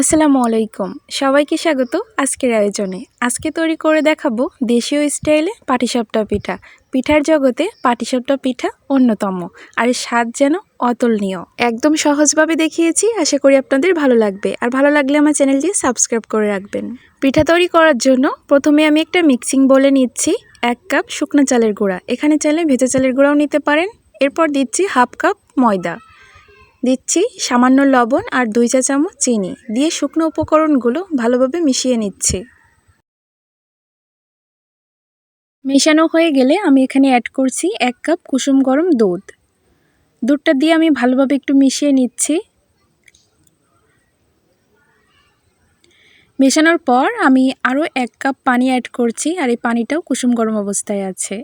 আসসালামু আলাইকুম, সবাইকে স্বাগত আজকের আয়োজনে। আজকে তৈরি করে দেখাবো দেশীয় স্টাইলে পাটিসাপটা পিঠা। পিঠার জগতে পাটিসাপটা পিঠা অন্যতম, আর এর স্বাদ যেন অতুলনীয়। একদম সহজভাবে দেখিয়েছি, আশা করি আপনাদের ভালো লাগবে। আর ভালো লাগলে আমার চ্যানেলটি সাবস্ক্রাইব করে রাখবেন। পিঠা তৈরি করার জন্য প্রথমে আমি একটা মিক্সিং বলে নিচ্ছি 1 কাপ শুকনো চালের গুঁড়া। এখানে চাইলে ভেজা চালের গুঁড়াও নিতে পারেন। এরপর দিচ্ছি 1/2 কাপ ময়দা, দিচ্ছি সামান্য লবণ আর 2 চা চামচ চিনি দিয়ে শুকনো উপকরণগুলো ভালোভাবে মিশিয়ে নিচ্ছি। মেশানো হয়ে গেলে আমি এখানে অ্যাড করছি 1 কাপ কুসুম গরম দুধ। দুধটা দিয়ে আমি ভালোভাবে একটু মিশিয়ে নিচ্ছি। মেশানোর পর আমি আরও 1 কাপ পানি অ্যাড করছি, আর এই পানিটাও কুসুম গরম অবস্থায় আছে।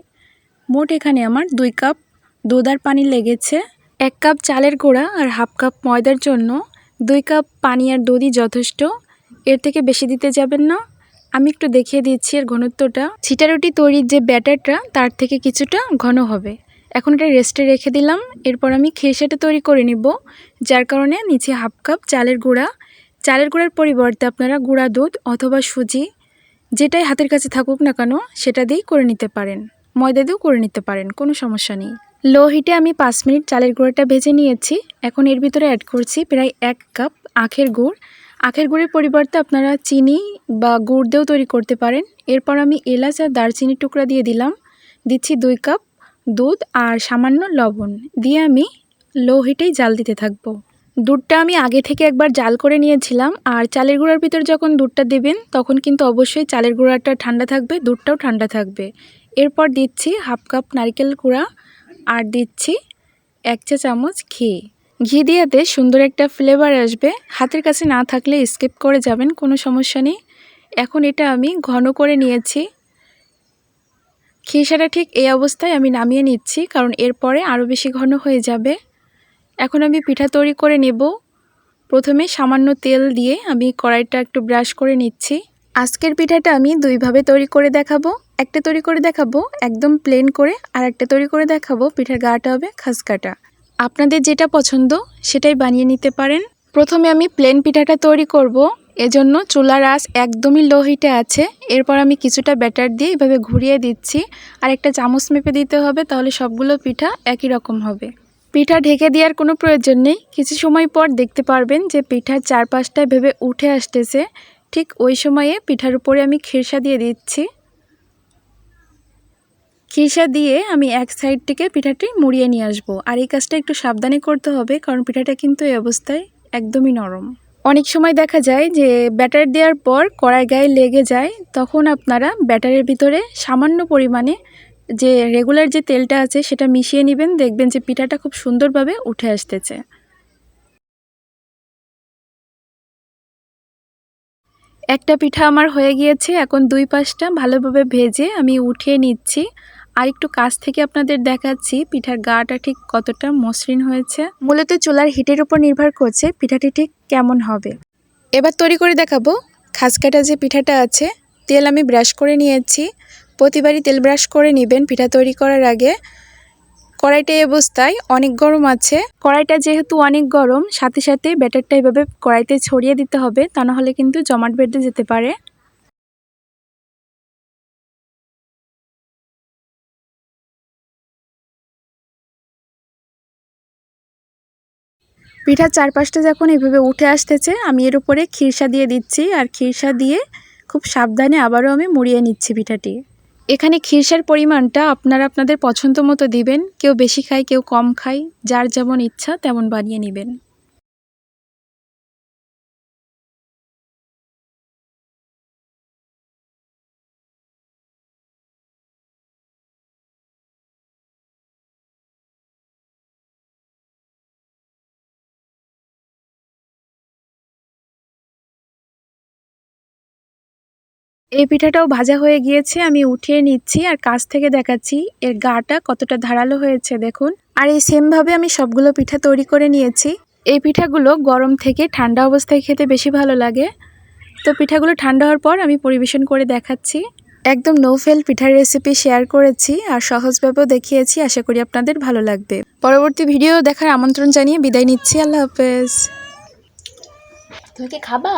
মোট এখানে আমার 2 কাপ দুধ আর পানি লেগেছে। 1 কাপ চালের গুঁড়া আর 1/2 কাপ ময়দার জন্য 2 কাপ পানি আর দুধই যথেষ্ট, এর থেকে বেশি দিতে যাবেন না। আমি একটু দেখিয়ে দিচ্ছি এর ঘনত্বটা। ছিটা রুটি তৈরির যে ব্যাটারটা তার থেকে কিছুটা ঘন হবে। এখন এটা রেস্টে রেখে দিলাম। এরপর আমি খিরসাটা তৈরি করে নিব, যার কারণে নিচে 1/2 কাপ চালের গুঁড়া। চালের গুঁড়ার পরিবর্তে আপনারা গুঁড়া দুধ অথবা সুজি, যেটাই হাতের কাছে থাকুক না কেন সেটা দিয়েই করে নিতে পারেন। ময়দা দিয়েও করে নিতে পারেন, কোনো সমস্যা নেই। লো হিটে আমি 5 মিনিট চালের গুঁড়াটা ভেজে নিয়েছি। এখন এর ভিতরে অ্যাড করছি প্রায় 1 কাপ আখের গুড়। আখের গুড়ের পরিবর্তে আপনারা চিনি বা গুড় দিয়েও তৈরি করতে পারেন। এরপর আমি এলাচ আর দারচিনির টুকরা দিয়ে দিলাম। দিচ্ছি 2 কাপ দুধ আর সামান্য লবণ দিয়ে আমি লো হিটেই জাল দিতে থাকবো। দুধটা আমি আগে থেকে একবার জাল করে নিয়েছিলাম। আর চালের গুঁড়ার ভিতর যখন দুধটা দেবেন তখন কিন্তু অবশ্যই চালের গুঁড়াটা ঠান্ডা থাকবে, দুধটাও ঠান্ডা থাকবে। এরপর দিচ্ছি 1/2 কাপ নারকেল গুঁড়া আর দিচ্ছি 1 চা চামচ ঘি। ঘি দিয়েতে সুন্দর একটা ফ্লেভার আসবে। হাতের কাছে না থাকলে স্কিপ করে যাবেন, কোনো সমস্যা নেই। এখন এটা আমি ঘন করে নিয়েছি। খিরসাটা ঠিক এই অবস্থায় আমি নামিয়ে নিচ্ছি, কারণ এরপরে আরও বেশি ঘন হয়ে যাবে। এখন আমি পিঠা তৈরি করে নেব। প্রথমে সামান্য তেল দিয়ে আমি কড়াইটা একটু ব্রাশ করে নিচ্ছি। আজকের পিঠাটা আমি দুইভাবে তৈরি করে দেখাবো। একটা তৈরি করে দেখাবো একদম প্লেন করে, আর একটা তৈরি করে দেখাবো পিঠার গাটা হবে খাসকাটা। আপনাদের যেটা পছন্দ সেটাই বানিয়ে নিতে পারেন। প্রথমে আমি প্লেন পিঠাটা তৈরি করব, এজন্য চুলার আঁচ একদমই লো হিটে আছে। এরপর আমি কিছুটা ব্যাটার দিয়ে এইভাবে ঘুরিয়ে দিচ্ছি, আর একটা চামচ মেপে দিতে হবে, তাহলে সবগুলো পিঠা একই রকম হবে। পিঠা ঢেকে দেওয়ার কোনো প্রয়োজন নেই। কিছু সময় পর দেখতে পারবেন যে পিঠার চারপাশটা ভেবে উঠে আসতেছে। ঠিক ওই সময়ে পিঠার উপরে আমি খিরসা দিয়ে দিচ্ছি। খিরসা দিয়ে আমি এক সাইড থেকে পিঠাটি মুড়িয়ে নিয়ে আসবো। আর এই কাজটা একটু সাবধানে করতে হবে, কারণ পিঠাটা কিন্তু এই অবস্থায় একদমই নরম। অনেক সময় দেখা যায় যে ব্যাটার দেওয়ার পর কড়াই গায়ে লেগে যায়, তখন আপনারা ব্যাটারের ভিতরে সামান্য পরিমাণে যে রেগুলার যে তেলটা আছে সেটা মিশিয়ে নেবেন, দেখবেন যে পিঠাটা খুব সুন্দরভাবে উঠে আসতেছে। একটা পিঠা আমার হয়ে গিয়েছে। এখন 2 পাশটা ভালোভাবে ভেজে আমি উঠিয়ে নিচ্ছি। আর একটু কাছ থেকে আপনাদের দেখাচ্ছি পিঠার গাটা ঠিক কতটা মসৃণ হয়েছে। মূলত চুলার হিটের উপর নির্ভর করছে পিঠাটি ঠিক কেমন হবে। এবার তৈরি করে দেখাবো খাসকাটা যে পিঠাটা আছে। তেল আমি ব্রাশ করে নিয়েছি। প্রতিবারই তেল ব্রাশ করে নেবেন পিঠা তৈরি করার আগে। কড়াইটা এই অবস্থায় অনেক গরম আছে। কড়াইটা যেহেতু অনেক গরম, সাথে সাথে ব্যাটারটা এভাবে কড়াইতে ছড়িয়ে দিতে হবে, তা না হলে কিন্তু জমাট বেঁধে যেতে পারে। পিঠার চারপাশটা যখন এভাবে উঠে আসতেছে, আমি এর উপরে খিরসা দিয়ে দিচ্ছি। আর খিরসা দিয়ে খুব সাবধানে আবারও আমি মুড়িয়ে নিচ্ছি পিঠাটি। এখানে খিরসার পরিমাণটা আপনারা আপনাদের পছন্দ মতো দিবেন। কেউ বেশি খায়, কেউ কম খায়, যার যেমন ইচ্ছা তেমন বানিয়ে নেবেন। এই পিঠাটাও ভাজা হয়ে গিয়েছে, আমি উঠিয়ে নিচ্ছি। আর কাছ থেকে দেখাচ্ছি এর গাটা কতটা ধারালো হয়েছে দেখুন। আর এই সেমভাবে আমি সবগুলো পিঠা তৈরি করে নিয়েছি। এই পিঠাগুলো গরম থেকে ঠান্ডা অবস্থায় খেতে বেশি ভালো লাগে। তো পিঠাগুলো ঠান্ডা হওয়ার পর আমি পরিবেশন করে দেখাচ্ছি। একদম নো ফেল পিঠার রেসিপি শেয়ার করেছি আর সহজভাবেও দেখিয়েছি। আশা করি আপনাদের ভালো লাগবে। পরবর্তী ভিডিও দেখার আমন্ত্রণ জানিয়ে বিদায় নিচ্ছি। আল্লাহ হাফেজ। তুমি কি খাবা?